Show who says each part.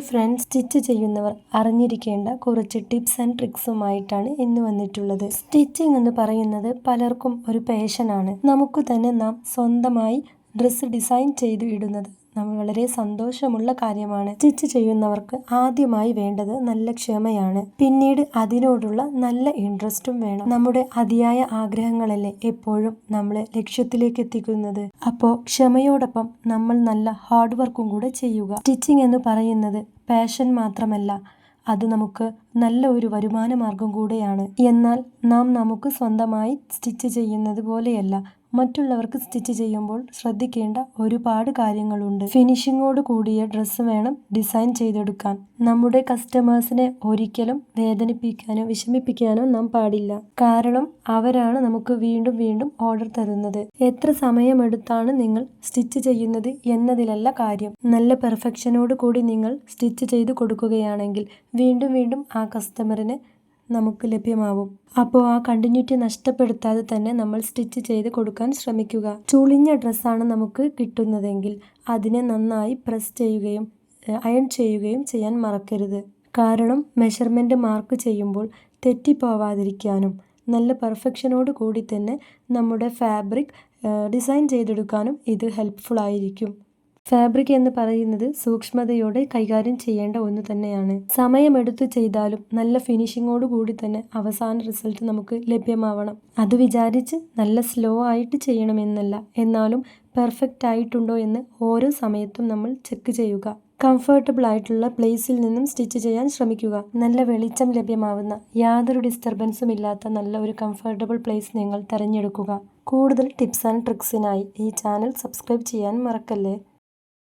Speaker 1: Hi friends, stitch ചെയ്യുന്നവർ അറിഞ്ഞിരിക്കേണ്ട കുറച്ച് ടിപ്സ് ആൻഡ് ട്രിക്സുമായിട്ടാണ് ഇന്ന് വന്നിട്ടുള്ളത്. സ്റ്റിച്ചിങ് എന്ന് പറയുന്നത് പലർക്കും ഒരു പാഷനാണ്. നമുക്ക് തന്നെ നാം സ്വന്തമായി ഡ്രസ്സ് ഡിസൈൻ ചെയ്ത് ഇടുന്നത് നമ്മൾ വളരെ സന്തോഷമുള്ള കാര്യമാണ്. സ്റ്റിച്ച് ചെയ്യുന്നവർക്ക് ആദ്യമായി വേണ്ടത് നല്ല ക്ഷമയാണ്. പിന്നീട് അതിനോടുള്ള നല്ല ഇൻട്രസ്റ്റും വേണം. നമ്മുടെ അതിയായ ആഗ്രഹങ്ങളല്ലേ എപ്പോഴും നമ്മളെ ലക്ഷ്യത്തിലേക്ക് എത്തിക്കുന്നത്. അപ്പോൾ ക്ഷമയോടൊപ്പം നമ്മൾ നല്ല ഹാർഡ് വർക്കും കൂടെ ചെയ്യുക. സ്റ്റിച്ചിങ് എന്ന് പറയുന്നത് പാഷൻ മാത്രമല്ല, അത് നമുക്ക് നല്ല ഒരു വരുമാന മാർഗം കൂടെയാണ്. എന്നാൽ നാം നമുക്ക് സ്വന്തമായി സ്റ്റിച്ച് ചെയ്യുന്നത് പോലെയല്ല, മറ്റുള്ളവർക്ക് സ്റ്റിച്ച് ചെയ്യുമ്പോൾ ശ്രദ്ധിക്കേണ്ട ഒരുപാട് കാര്യങ്ങളുണ്ട്. ഫിനിഷിങ്ങോട് കൂടിയ ഡ്രസ്സ് വേണം ഡിസൈൻ ചെയ്തെടുക്കാൻ. നമ്മുടെ കസ്റ്റമേഴ്സിനെ ഒരിക്കലും വേദനിപ്പിക്കാനോ വിഷമിപ്പിക്കാനോ നാം പാടില്ല. കാരണം അവരാണ് നമുക്ക് വീണ്ടും വീണ്ടും ഓർഡർ തരുന്നത്. എത്ര സമയമെടുത്താണ് നിങ്ങൾ സ്റ്റിച്ച് ചെയ്യുന്നത് എന്നതിലല്ല കാര്യം. നല്ല പെർഫെക്ഷനോട് കൂടി നിങ്ങൾ സ്റ്റിച്ച് ചെയ്ത് കൊടുക്കുകയാണെങ്കിൽ വീണ്ടും വീണ്ടും ആ കസ്റ്റമറിന് നമുക്ക് ലഭ്യമാവും. അപ്പോൾ ആ കണ്ടിന്യൂറ്റി നഷ്ടപ്പെടുത്താതെ തന്നെ നമ്മൾ സ്റ്റിച്ച് ചെയ്ത് കൊടുക്കാൻ ശ്രമിക്കുക. ചുളിഞ്ഞ ഡ്രസ്സാണ് നമുക്ക് കിട്ടുന്നതെങ്കിൽ അതിനെ നന്നായി പ്രസ് ചെയ്യുകയും അയൺ ചെയ്യുകയും ചെയ്യാൻ മറക്കരുത്. കാരണം മെഷർമെൻറ്റ് മാർക്ക് ചെയ്യുമ്പോൾ തെറ്റിപ്പോവാതിരിക്കാനും നല്ല പെർഫെക്ഷനോട് കൂടി തന്നെ നമ്മുടെ ഫാബ്രിക് ഡിസൈൻ ചെയ്തെടുക്കാനും ഇത് ഹെൽപ്ഫുൾ ആയിരിക്കും. ഫാബ്രിക് എന്ന് പറയുന്നത് സൂക്ഷ്മതയോടെ കൈകാര്യം ചെയ്യേണ്ട ഒന്ന് തന്നെയാണ്. സമയമെടുത്ത് ചെയ്താലും നല്ല ഫിനിഷിങ്ങോട് കൂടി തന്നെ അവസാന റിസൾട്ട് നമുക്ക് ലഭ്യമാവണം. അത് വിചാരിച്ച് നല്ല സ്ലോ ആയിട്ട് ചെയ്യണമെന്നല്ല, എന്നാലും പെർഫെക്റ്റ് ആയിട്ടുണ്ടോ എന്ന് ഓരോ സമയത്തും നമ്മൾ ചെക്ക് ചെയ്യുക. കംഫർട്ടബിൾ ആയിട്ടുള്ള പ്ലേസിൽ നിന്നും സ്റ്റിച്ച് ചെയ്യാൻ ശ്രമിക്കുക. നല്ല വെളിച്ചം ലഭ്യമാവുന്ന, യാതൊരു ഡിസ്റ്റർബൻസും ഇല്ലാത്ത നല്ല ഒരു കംഫർട്ടബിൾ പ്ലേസ് നിങ്ങൾ തിരഞ്ഞെടുക്കുക. കൂടുതൽ ടിപ്സ് ആൻഡ് ട്രിക്സിനായി ഈ ചാനൽ സബ്സ്ക്രൈബ് ചെയ്യാൻ മറക്കല്ലേ.